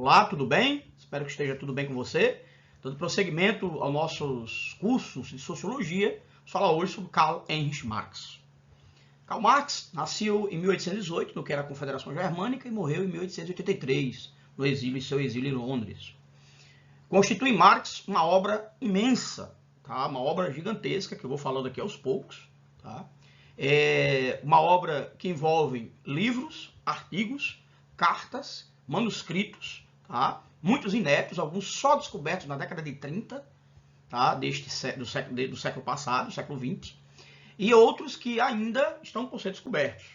Olá, tudo bem? Espero que esteja tudo bem com você. Dando prosseguimento aos nossos cursos de Sociologia, vamos falar hoje sobre Karl Heinrich Marx. Karl Marx nasceu em 1818, no que era a Confederação Germânica, e morreu em 1883, no exílio, em seu exílio em Londres. Constitui Marx uma obra imensa, tá? Uma obra gigantesca, que eu vou falando aqui aos poucos. Tá? É uma obra que envolve livros, artigos, cartas, manuscritos, tá? Muitos inéditos, alguns só descobertos na década de 30, tá? do século passado, século 20, e outros que ainda estão por ser descobertos.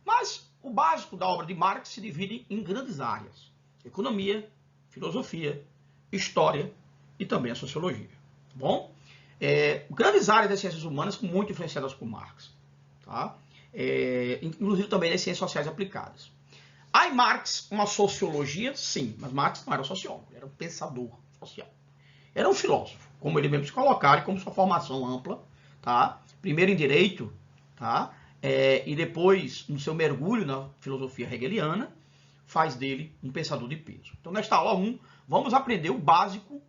Mas o básico da obra de Marx se divide em grandes áreas: economia, filosofia, história e também a sociologia. Tá bom? Grandes áreas das ciências humanas muito influenciadas por Marx. Tá? Inclusive também das ciências sociais aplicadas. Há em Marx uma sociologia? Sim, mas Marx não era sociólogo, era um pensador social. Era um filósofo, como ele mesmo se colocar, e como sua formação ampla, tá? Primeiro em direito, tá? E depois, no seu mergulho na filosofia hegeliana, faz dele um pensador de peso. Então, nesta aula 1, vamos aprender o básico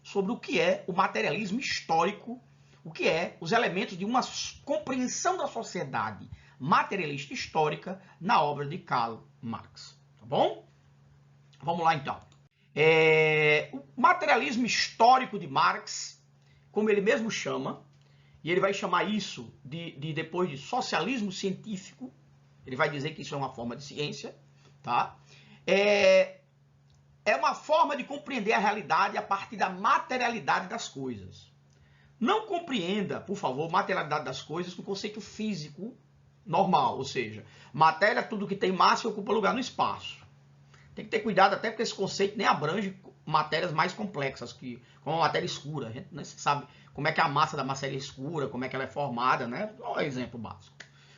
sobre o que é o materialismo histórico, o que é os elementos de uma compreensão da sociedade materialista histórica na obra de Karl Marx. Tá bom? Vamos lá, então. O materialismo histórico de Marx, como ele mesmo chama, e ele vai chamar isso depois de socialismo científico, ele vai dizer que isso é uma forma de ciência, tá? É uma forma de compreender a realidade a partir da materialidade das coisas. Não compreenda, por favor, materialidade das coisas no conceito físico normal, ou seja, matéria, tudo que tem massa e ocupa lugar no espaço. Tem que ter cuidado até porque esse conceito nem abrange matérias mais complexas, como a matéria escura. A gente não sabe como é que a massa da matéria é escura, como é que ela é formada, né? Olha o exemplo básico.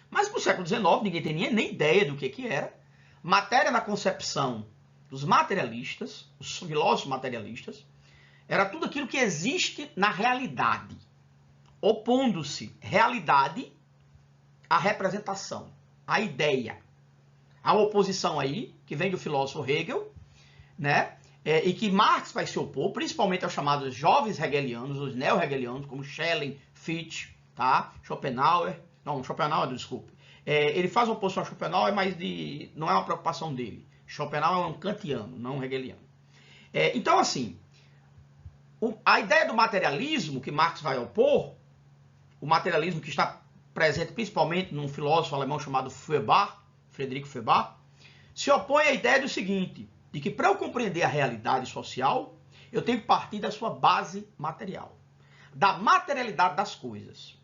Mas no século XIX, ninguém tem nem ideia do que era. Matéria na concepção dos materialistas, os filósofos materialistas, era tudo aquilo que existe na realidade, opondo-se realidade à representação, à ideia. Há uma oposição aí, que vem do filósofo Hegel, né? E que Marx vai se opor, principalmente aos chamados jovens hegelianos, os neo-hegelianos, como Schelling, Fichte, tá? Schopenhauer, desculpe. Ele faz oposição a Schopenhauer, mas não é uma preocupação dele. Schopenhauer é um kantiano, não um hegeliano. Então, assim, a ideia do materialismo que Marx vai opor, o materialismo que está presente principalmente num filósofo alemão chamado Feuerbach, Frederico Feuerbach, se opõe à ideia do seguinte, de que para eu compreender a realidade social, eu tenho que partir da sua base material, da materialidade das coisas.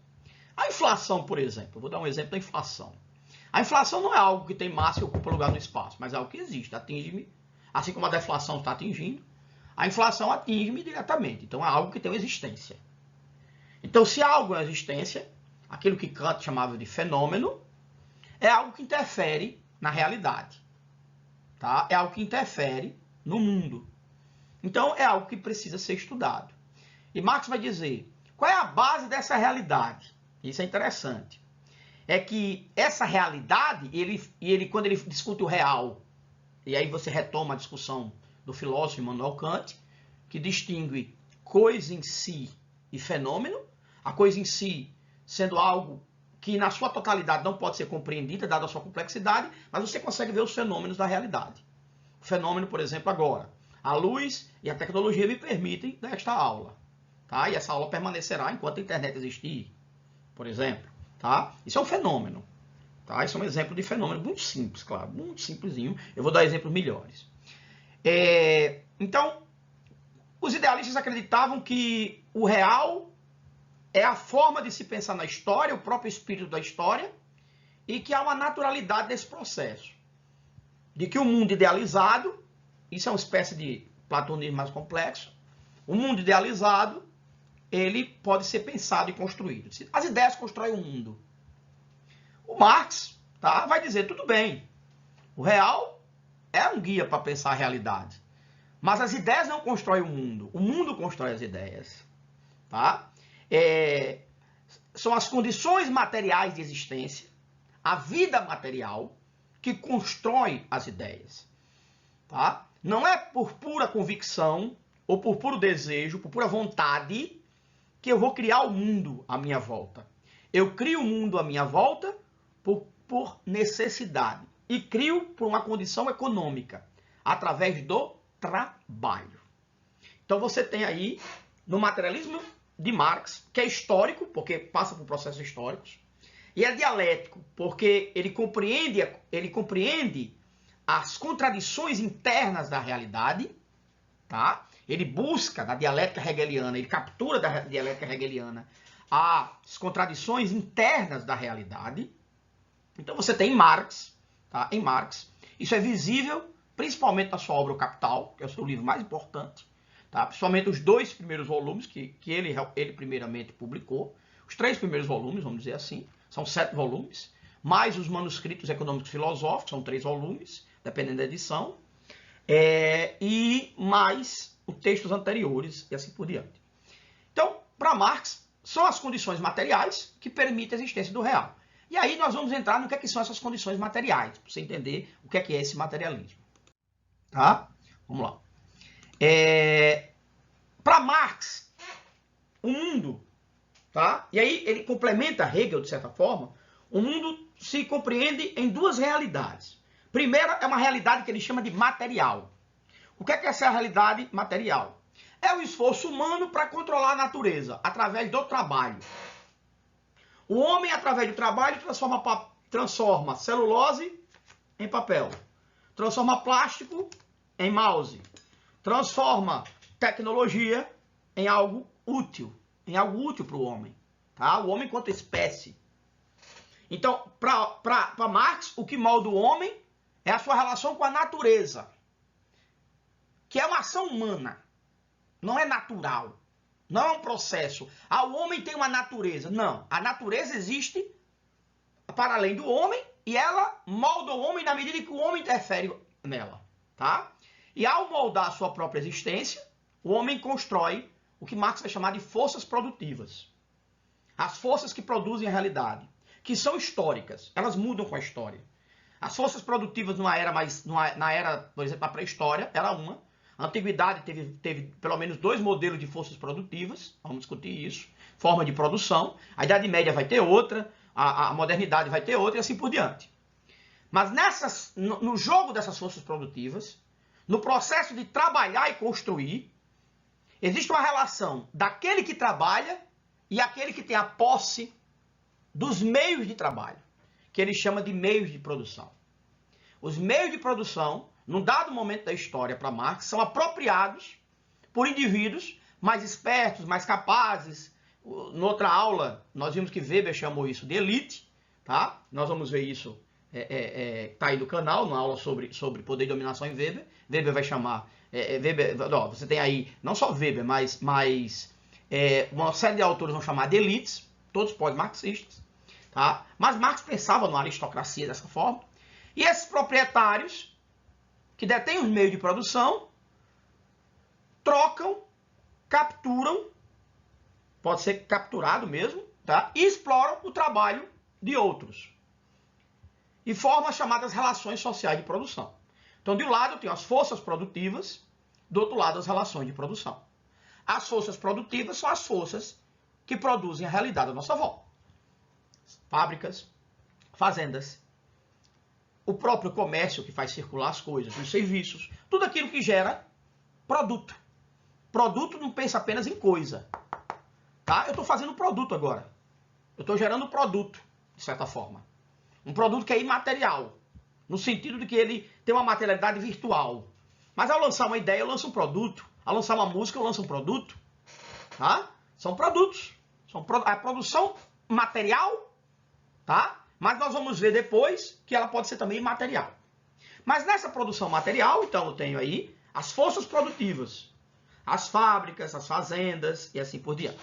A inflação, por exemplo, eu vou dar um exemplo da inflação. A inflação não é algo que tem massa e ocupa lugar no espaço, mas é algo que existe, atinge-me, assim como a deflação está atingindo, a inflação atinge-me diretamente, então é algo que tem uma existência. Então, se há algo em existência, aquilo que Kant chamava de fenômeno, é algo que interfere na realidade. Tá? É algo que interfere no mundo. Então, é algo que precisa ser estudado. E Marx vai dizer, qual é a base dessa realidade? Isso é interessante. É que essa realidade, quando ele discute o real, e aí você retoma a discussão do filósofo Immanuel Kant, que distingue coisa em si e fenômeno, a coisa em si sendo algo que na sua totalidade não pode ser compreendida, dada a sua complexidade, mas você consegue ver os fenômenos da realidade. O fenômeno, por exemplo, agora, a luz e a tecnologia me permitem dar esta aula. Tá? E essa aula permanecerá enquanto a internet existir, por exemplo. Tá? Isso é um fenômeno. Tá? Isso é um exemplo de fenômeno muito simples, claro, muito simplesinho. Eu vou dar exemplos melhores. Então, os idealistas acreditavam que o real é a forma de se pensar na história, o próprio espírito da história, e que há uma naturalidade desse processo. De que o mundo idealizado, isso é uma espécie de platonismo mais complexo, o mundo idealizado, ele pode ser pensado e construído. As ideias constroem o mundo. O Marx, tá, vai dizer, tudo bem, o real é um guia para pensar a realidade, mas as ideias não constroem o mundo constrói as ideias. Tá? São as condições materiais de existência, a vida material, que constrói as ideias. Tá? Não é por pura convicção, ou por puro desejo, por pura vontade, que eu vou criar o mundo à minha volta. Eu crio o mundo à minha volta por necessidade. E crio por uma condição econômica, através do trabalho. Então você tem aí, no materialismo de Marx, que é histórico, porque passa por processos históricos, e é dialético, porque ele compreende as contradições internas da realidade, tá? Ele busca, na dialética hegeliana, ele captura da dialética hegeliana as contradições internas da realidade. Então você tem em Marx, tá? Em Marx, isso é visível principalmente na sua obra O Capital, que é o seu livro mais importante, tá? Principalmente os 2 primeiros volumes que ele primeiramente publicou, os 3 primeiros volumes, vamos dizer assim, são 7 volumes, mais os manuscritos econômicos filosóficos, são 3 volumes, dependendo da edição, e mais os textos anteriores e assim por diante. Então, para Marx, são as condições materiais que permitem a existência do real. E aí nós vamos entrar no que, são essas condições materiais, para você entender o que é esse materialismo. Tá? Vamos lá. Para Marx, o mundo, tá? E aí ele complementa Hegel, de certa forma, o mundo se compreende em 2 realidades. Primeira é uma realidade que ele chama de material. O que é essa realidade material? É o esforço humano para controlar a natureza, através do trabalho. O homem, através do trabalho, transforma celulose em papel, transforma plástico em mouse, transforma tecnologia em algo útil para o homem, tá? O homem enquanto espécie. Então, para Marx, o que molda o homem é a sua relação com a natureza, que é uma ação humana, não é natural, não é um processo. Ah, o homem tem uma natureza. Não, a natureza existe para além do homem e ela molda o homem na medida que o homem interfere nela, tá? E ao moldar a sua própria existência, o homem constrói o que Marx vai chamar de forças produtivas. As forças que produzem a realidade, que são históricas, elas mudam com a história. As forças produtivas na era, por exemplo, da pré-história, era uma. A antiguidade teve pelo menos 2 modelos de forças produtivas, vamos discutir isso, forma de produção. A Idade Média vai ter outra, a modernidade vai ter outra e assim por diante. Mas no jogo dessas forças produtivas, no processo de trabalhar e construir, existe uma relação daquele que trabalha e aquele que tem a posse dos meios de trabalho, que ele chama de meios de produção. Os meios de produção, num dado momento da história para Marx, são apropriados por indivíduos mais espertos, mais capazes. Noutra aula, nós vimos que Weber chamou isso de elite, tá? Nós vamos ver isso, tá aí no canal, na aula sobre poder e dominação em Weber. Weber vai chamar, você tem aí, não só Weber, mas uma série de autores vão chamar de elites, todos pós-marxistas, tá? Mas Marx pensava numa aristocracia dessa forma, e esses proprietários, que detêm os meios de produção, trocam, capturam, pode ser capturado mesmo, tá? E exploram o trabalho de outros. E formam as chamadas relações sociais de produção. Então, de um lado eu tenho as forças produtivas, do outro lado as relações de produção. As forças produtivas são as forças que produzem a realidade à nossa volta. Fábricas, fazendas, o próprio comércio que faz circular as coisas, os serviços, tudo aquilo que gera produto. Produto não pensa apenas em coisa. Tá? Eu estou fazendo produto agora. Eu estou gerando produto, de certa forma. Um produto que é imaterial, no sentido de que ele tem uma materialidade virtual. Mas ao lançar uma ideia, eu lanço um produto. Ao lançar uma música, eu lanço um produto. Tá? São produtos. A produção material, tá? Mas nós vamos ver depois que ela pode ser também imaterial. Mas nessa produção material, então eu tenho aí as forças produtivas, as fábricas, as fazendas e assim por diante.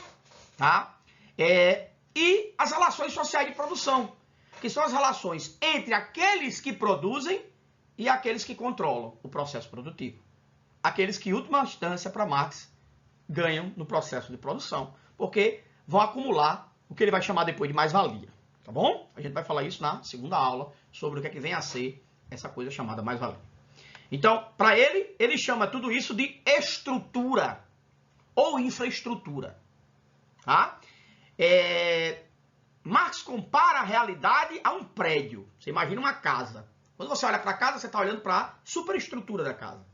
Tá? E as relações sociais de produção, que são as relações entre aqueles que produzem e aqueles que controlam o processo produtivo. Aqueles que, em última instância, para Marx, ganham no processo de produção, porque vão acumular o que ele vai chamar depois de mais-valia. Tá bom? A gente vai falar isso na segunda aula, sobre o que é que vem a ser essa coisa chamada mais-valia. Então, para ele chama tudo isso de estrutura ou infraestrutura. Tá? Marx compara a realidade a um prédio. Você imagina uma casa. Quando você olha para a casa, você está olhando para a superestrutura da casa.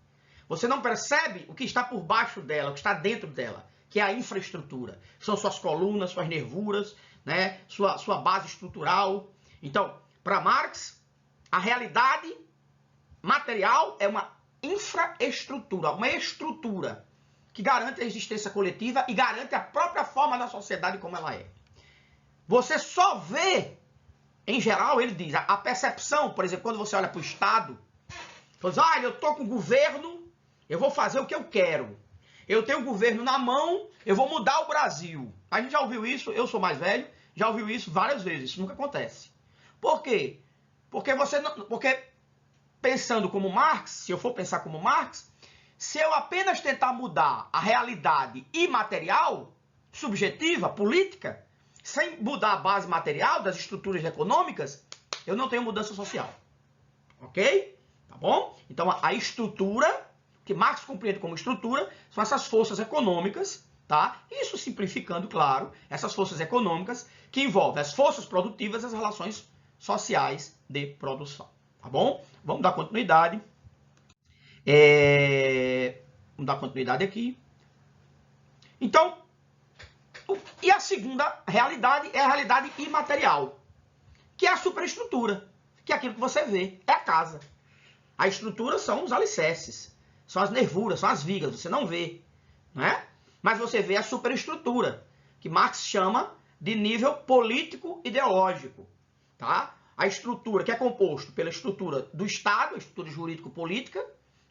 Você não percebe o que está por baixo dela, o que está dentro dela, que é a infraestrutura. São suas colunas, suas nervuras, né? sua base estrutural. Então, para Marx, a realidade material é uma infraestrutura, uma estrutura que garante a existência coletiva e garante a própria forma da sociedade como ela é. Você só vê, em geral, ele diz, a percepção, por exemplo, quando você olha para o Estado, você diz, eu estou com o governo, eu vou fazer o que eu quero. Eu tenho o governo na mão, eu vou mudar o Brasil. A gente já ouviu isso, eu sou mais velho, já ouviu isso várias vezes, isso nunca acontece. Por quê? Porque pensando como Marx, se eu for pensar como Marx, se eu apenas tentar mudar a realidade imaterial, subjetiva, política, sem mudar a base material das estruturas econômicas, eu não tenho mudança social. Ok? Tá bom? Então, a estrutura, que Marx compreende como estrutura, são essas forças econômicas, tá? Isso simplificando, claro, essas forças econômicas que envolvem as forças produtivas e as relações sociais de produção. Tá bom? Vamos dar continuidade. Vamos dar continuidade aqui. Então, e a segunda realidade é a realidade imaterial, que é a superestrutura, que é aquilo que você vê, é a casa. A estrutura são os alicerces, são as nervuras, são as vigas, você não vê, né? Mas você vê a superestrutura, que Marx chama de nível político-ideológico, tá? A estrutura que é composto pela estrutura do Estado, a estrutura jurídico-política,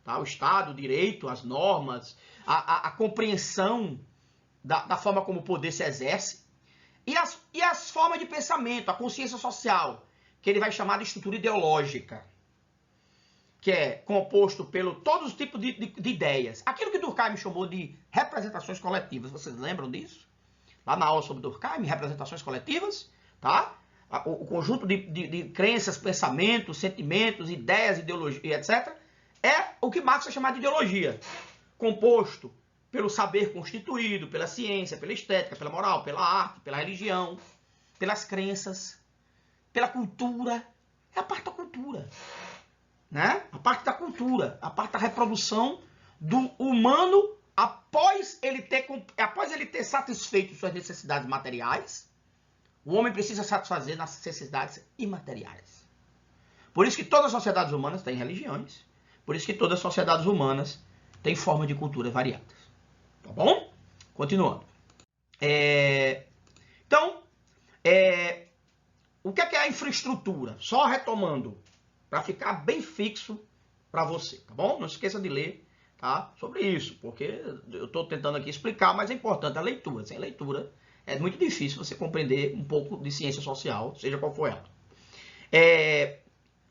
tá? O Estado, o direito, as normas, a compreensão da forma como o poder se exerce, e as formas de pensamento, a consciência social, que ele vai chamar de estrutura ideológica, que é composto pelo todos os tipos de ideias. Aquilo que Durkheim chamou de representações coletivas, vocês lembram disso? Lá na aula sobre Durkheim, representações coletivas, tá? O conjunto de crenças, pensamentos, sentimentos, ideias, ideologia, etc., é o que Marx vai chamar de ideologia, composto pelo saber constituído, pela ciência, pela estética, pela moral, pela arte, pela religião, pelas crenças, pela cultura. É a parte da cultura, né? A parte da cultura, a parte da reprodução do humano após ele ter satisfeito suas necessidades materiais. O homem precisa satisfazer nas necessidades imateriais. Por isso que todas as sociedades humanas têm religiões. Por isso que todas as sociedades humanas têm formas de cultura variadas. Tá bom? Continuando. Então, o que é a infraestrutura? Só retomando, para ficar bem fixo para você, tá bom? Não esqueça de ler, tá? Sobre isso, porque eu estou tentando aqui explicar, mas é importante a leitura. Sem leitura é muito difícil você compreender um pouco de ciência social, seja qual for ela.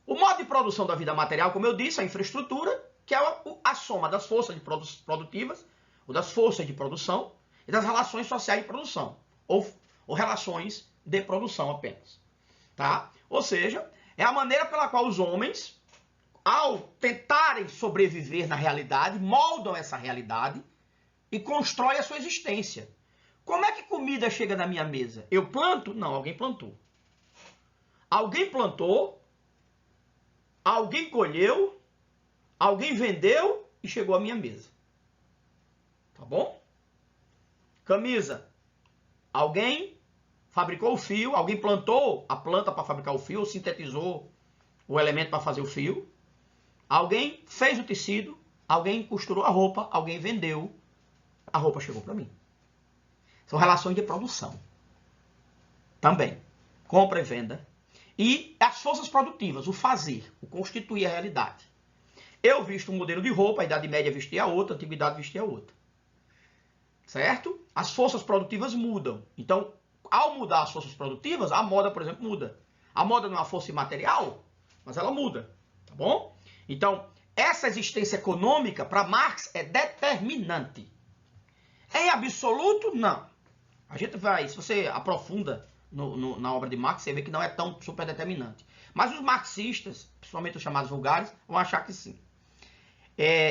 O modo de produção da vida material, como eu disse, a infraestrutura, que é a soma das forças produtivas, ou das forças de produção, e das relações sociais de produção, ou relações de produção apenas. Tá? Ou seja, é a maneira pela qual os homens, ao tentarem sobreviver na realidade, moldam essa realidade e constroem a sua existência. Como é que comida chega na minha mesa? Eu planto? Não, alguém plantou. Alguém plantou, alguém colheu, alguém vendeu e chegou à minha mesa. Tá bom? Camisa. Alguém fabricou o fio, alguém plantou a planta para fabricar o fio, ou sintetizou o elemento para fazer o fio. Alguém fez o tecido, alguém costurou a roupa, alguém vendeu, a roupa chegou para mim. São relações de produção. Também. Compra e venda. E as forças produtivas, o fazer, o constituir a realidade. Eu visto um modelo de roupa, a Idade Média vestia outra, a Antiguidade vestia outra. Certo? As forças produtivas mudam. Então, ao mudar as forças produtivas, a moda, por exemplo, muda. A moda não é uma força imaterial, mas ela muda. Tá bom? Então, essa existência econômica, para Marx, é determinante. Em absoluto, não. A gente vai, se você aprofunda na obra de Marx, você vê que não é tão super determinante. Mas os marxistas, principalmente os chamados vulgares, vão achar que sim.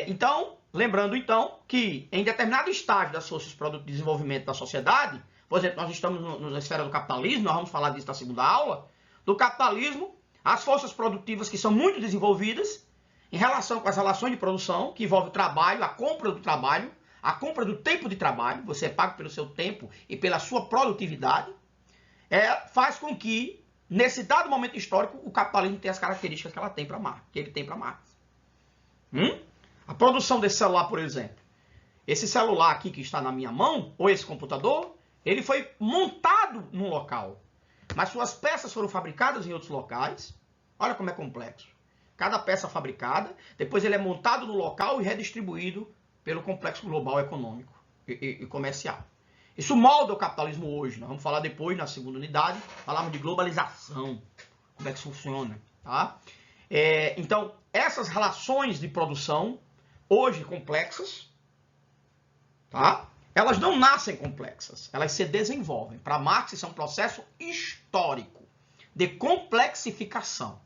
Então, lembrando então que em determinado estágio das forças de desenvolvimento da sociedade, por exemplo, nós estamos na esfera do capitalismo, nós vamos falar disso na segunda aula, do capitalismo, as forças produtivas que são muito desenvolvidas em relação com as relações de produção, que envolve o trabalho, a compra do trabalho, a compra do tempo de trabalho, você é pago pelo seu tempo e pela sua produtividade, faz com que, nesse dado momento histórico, o capitalismo tenha as características que ele tem para Marx. A produção desse celular, por exemplo. Esse celular aqui que está na minha mão, ou esse computador, ele foi montado num local. Mas suas peças foram fabricadas em outros locais. Olha como é complexo. Cada peça fabricada, depois ele é montado no local e redistribuído pelo complexo global econômico e comercial. Isso molda o capitalismo hoje. Nós vamos falar depois, na segunda unidade, falamos de globalização, como é que isso funciona. Tá? Então, essas relações de produção, hoje complexas, tá? Elas não nascem complexas, elas se desenvolvem. Para Marx, isso é um processo histórico de complexificação.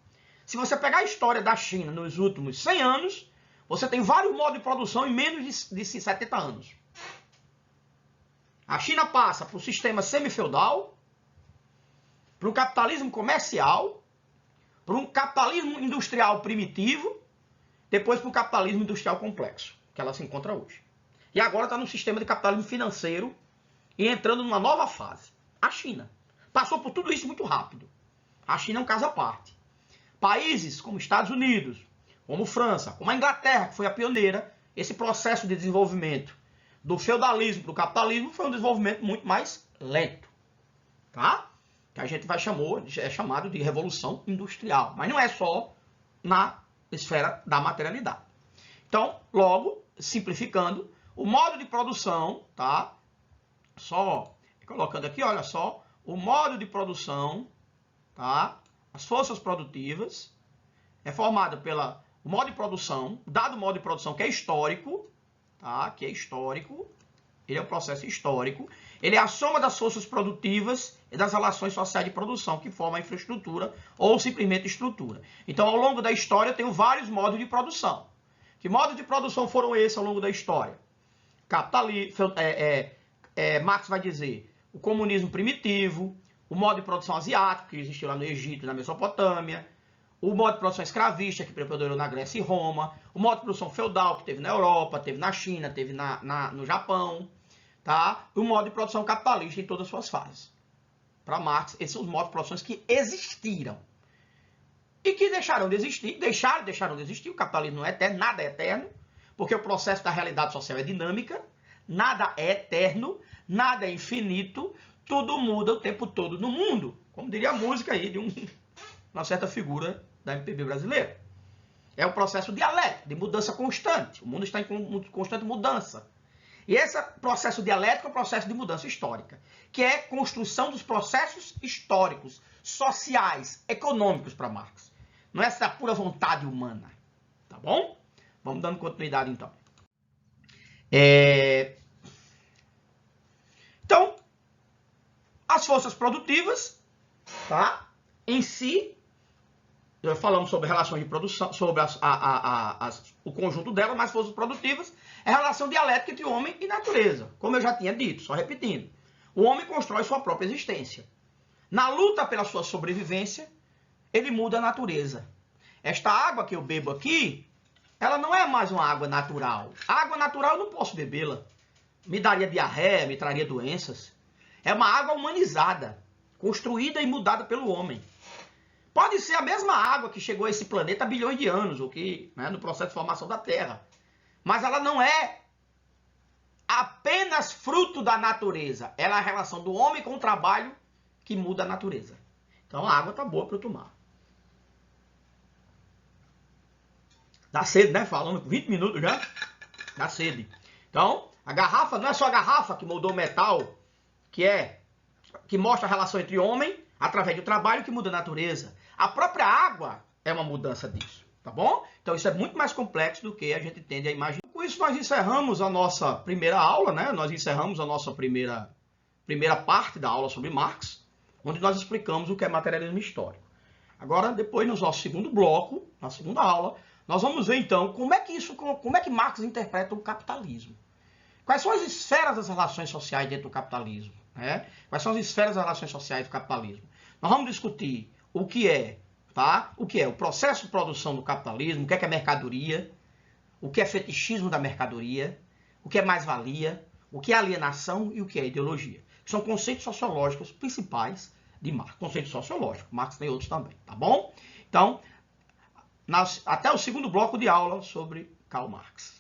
Se você pegar a história da China nos últimos 100 anos, você tem vários modos de produção em menos de 70 anos. A China passa para o sistema semifeudal, para o capitalismo comercial, para um capitalismo industrial primitivo, depois para o capitalismo industrial complexo, que ela se encontra hoje. E agora está no sistema de capitalismo financeiro e entrando numa nova fase. A China passou por tudo isso muito rápido. A China é um caso à parte. Países como Estados Unidos, como França, como a Inglaterra, que foi a pioneira, esse processo de desenvolvimento do feudalismo para o capitalismo foi um desenvolvimento muito mais lento. Tá? Que a gente é chamado de revolução industrial. Mas não é só na esfera da materialidade. Então, logo, simplificando, o modo de produção, tá? Só colocando aqui, olha só, o modo de produção, tá? As forças produtivas é formado pela o modo de produção, dado modo de produção que é histórico, tá? Que é histórico, ele é um processo histórico, ele é a soma das forças produtivas e das relações sociais de produção que formam a infraestrutura ou simplesmente estrutura. Então, ao longo da história, eu tenho vários modos de produção. Que modos de produção foram esses ao longo da história? Marx vai dizer o comunismo primitivo, o modo de produção asiático, que existiu lá no Egito e na Mesopotâmia, o modo de produção escravista, que preponderou na Grécia e Roma, o modo de produção feudal, que teve na Europa, teve na China, teve no Japão, tá? E o modo de produção capitalista em todas as suas fases. Para Marx, esses são os modos de produção que existiram. E que deixaram de existir, deixaram de existir, o capitalismo não é eterno, nada é eterno, porque o processo da realidade social é dinâmica, nada é eterno, nada é infinito, tudo muda o tempo todo no mundo. Como diria a música aí de uma certa figura da MPB brasileira. É um processo dialético, de mudança constante. O mundo está em constante mudança. E esse processo dialético é um processo de mudança histórica, que é construção dos processos históricos, sociais, econômicos para Marx. Não é essa pura vontade humana. Tá bom? Vamos dando continuidade, então. Então, as forças produtivas, tá? Em si, falamos sobre relações de produção, sobre o conjunto delas, mas forças produtivas é a relação dialética entre homem e natureza. Como eu já tinha dito, só repetindo. O homem constrói sua própria existência. Na luta pela sua sobrevivência, ele muda a natureza. Esta água que eu bebo aqui, ela não é mais uma água natural. A água natural eu não posso bebê-la. Me daria diarreia, me traria doenças. É uma água humanizada, construída e mudada pelo homem. Pode ser a mesma água que chegou a esse planeta há bilhões de anos, ou que, no processo de formação da Terra. Mas ela não é apenas fruto da natureza. Ela é a relação do homem com o trabalho que muda a natureza. Então a água está boa para eu tomar. Dá sede, né? Falando com 20 minutos já. Dá sede. Então, a garrafa não é só a garrafa que moldou o metal, que mostra a relação entre homem, através do trabalho, que muda a natureza. A própria água é uma mudança disso, tá bom? Então isso é muito mais complexo do que a gente tende a imaginar. Com isso nós encerramos a nossa primeira aula, né? Nós encerramos a nossa primeira parte da aula sobre Marx, onde nós explicamos o que é materialismo histórico. Agora, depois, no nosso segundo bloco, na segunda aula, nós vamos ver então como é que Marx interpreta o capitalismo. Quais são as esferas das relações sociais dentro do capitalismo? Né? Quais são as esferas das relações sociais do capitalismo? Nós vamos discutir o que é, tá? O que é o processo de produção do capitalismo, o que é mercadoria, o que é fetichismo da mercadoria, o que é mais-valia, o que é alienação e o que é ideologia. São conceitos sociológicos principais de Marx. Conceito sociológico. Marx tem outros também, tá bom? Então, até o segundo bloco de aula sobre Karl Marx.